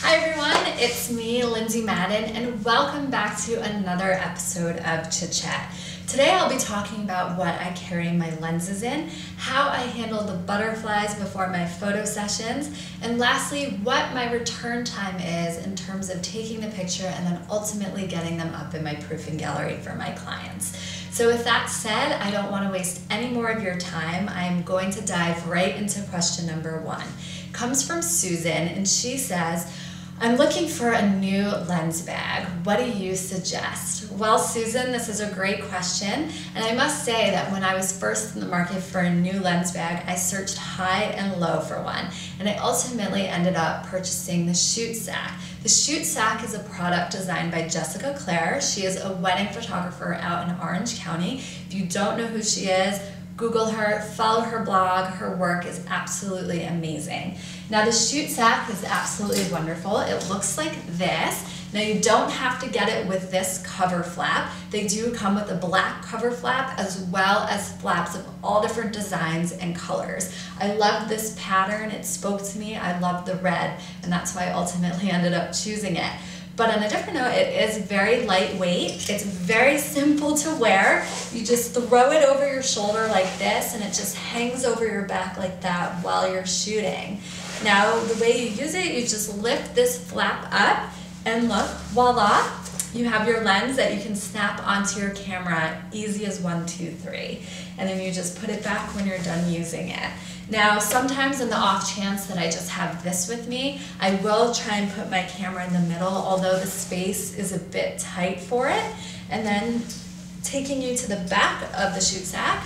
Hi everyone, it's me, Lindsay Madden, and welcome back to another episode of Chit. Today I'll be talking about what I carry my lenses in, how I handle the butterflies before my photo sessions, and lastly, what my return time is in terms of taking the picture and then ultimately getting them up in my proofing gallery for my clients. So with that said, I don't want to waste any more of your time. I'm going to dive right into question number one. It comes from Susan, and she says, I'm looking for a new lens bag. What do you suggest? Well, Susan, this is a great question, and I must say that when I was first in the market for a new lens bag, I searched high and low for one, and I ultimately ended up purchasing the Chit Sack. The Chit Sack is a product designed by Jessica Clare. She is a wedding photographer out in Orange County. If you don't know who she is, Google her, follow her blog. Her work is absolutely amazing. Now the Chit Sack is absolutely wonderful. It looks like this. Now you don't have to get it with this cover flap. They do come with a black cover flap as well as flaps of all different designs and colors. I love this pattern. It spoke to me. I love the red, and that's why I ultimately ended up choosing it. But on a different note, it is very lightweight. It's very simple to wear. You just throw it over your shoulder like this, and it just hangs over your back like that while you're shooting. Now, the way you use it, you just lift this flap up, and look, voila, you have your lens that you can snap onto your camera, easy as 1, 2, 3. And then you just put it back when you're done using it. Now, sometimes in the off chance that I just have this with me, I will try and put my camera in the middle, although the space is a bit tight for it. And then taking you to the back of the Chit Sack,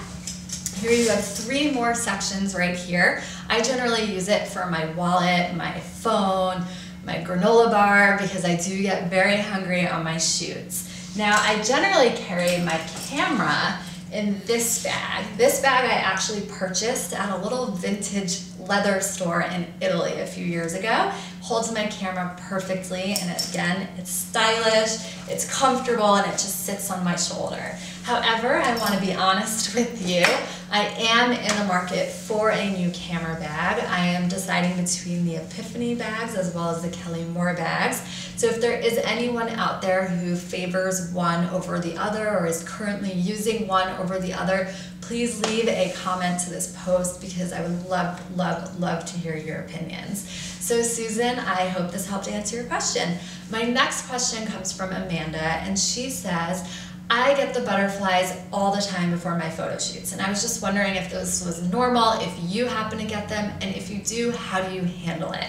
here you have 3 more sections right here. I generally use it for my wallet, my phone, my granola bar, because I do get very hungry on my shoots. Now, I generally carry my camera in this bag. This bag I actually purchased at a little vintage leather store in Italy a few years ago. Holds my camera perfectly, and again, it's stylish, it's comfortable, and it just sits on my shoulder. However, I want to be honest with you. I am in the market for a new camera bag. I am deciding between the Epiphany bags as well as the Kelly Moore bags. So if there is anyone out there who favors one over the other or is currently using one over the other, please leave a comment to this post because I would love to hear your opinions. So Susan, I hope this helped answer your question. My next question comes from Amanda, and she says, I get the butterflies all the time before my photo shoots, and I was just wondering if this was normal, if you happen to get them, and if you do, how do you handle it?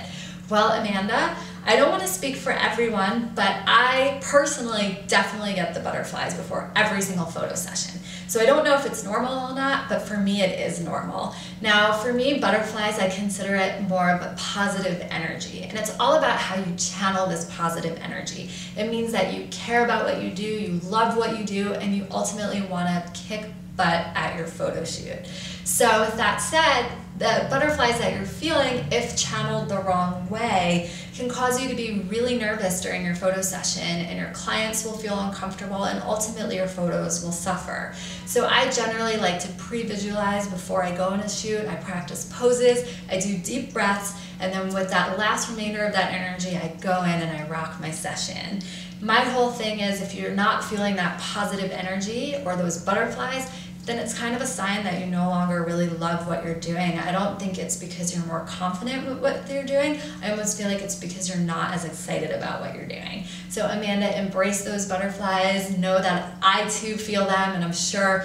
Well, Amanda, I don't want to speak for everyone, but I personally definitely get the butterflies before every single photo session. So I don't know if it's normal or not, but for me it is normal. Now for me, butterflies, I consider it more of a positive energy, and it's all about how you channel this positive energy. It means that you care about what you do, you love what you do, and you ultimately want to kick butt at your photo shoot. So with that said, the butterflies that you're feeling, if channeled the wrong way, can cause you to be really nervous during your photo session, and your clients will feel uncomfortable, and ultimately your photos will suffer. So I generally like to pre-visualize before I go on a shoot. I practice poses, I do deep breaths, and then with that last remainder of that energy, I go in and I rock my session. My whole thing is, if you're not feeling that positive energy or those butterflies, then it's kind of a sign that you no longer really love what you're doing. I don't think it's because you're more confident with what you're doing. I almost feel like it's because you're not as excited about what you're doing. So Amanda, embrace those butterflies. Know that I too feel them, and I'm sure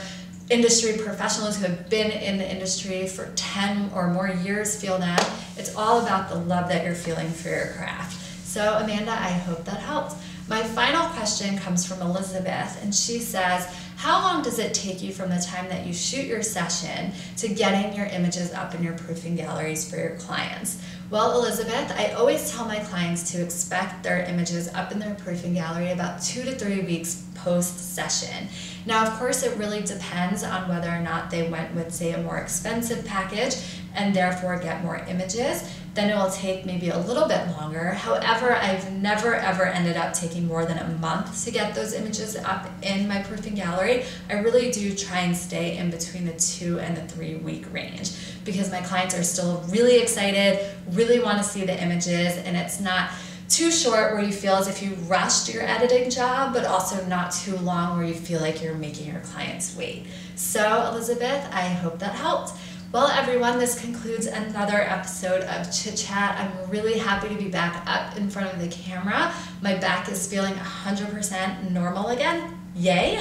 industry professionals who have been in the industry for 10 or more years feel them. It's all about the love that you're feeling for your craft. So Amanda, I hope that helped. My final question comes from Elizabeth, and she says, how long does it take you from the time that you shoot your session to getting your images up in your proofing galleries for your clients? Well, Elizabeth, I always tell my clients to expect their images up in their proofing gallery about 2 to 3 weeks post-session. Now, of course, it really depends on whether or not they went with, say, a more expensive package and therefore get more images. Then it will take maybe a little bit longer. However, I've never ever ended up taking more than a month to get those images up in my proofing gallery. I really do try and stay in between the 2 and the 3 week range because my clients are still really excited, really want to see the images, and it's not too short where you feel as if you rushed your editing job, but also not too long where you feel like you're making your clients wait. So Elizabeth, I hope that helped. Well, everyone, this concludes another episode of Chit Chat. I'm really happy to be back up in front of the camera. My back is feeling 100% normal again. Yay!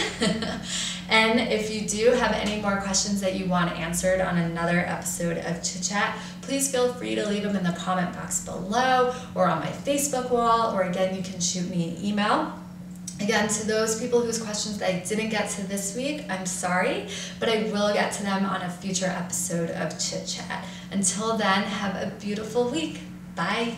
And if you do have any more questions that you want answered on another episode of Chit Chat, please feel free to leave them in the comment box below or on my Facebook wall, or again, you can shoot me an email. Again, to those people whose questions that I didn't get to this week, I'm sorry, but I will get to them on a future episode of Chit Chat. Until then, have a beautiful week. Bye.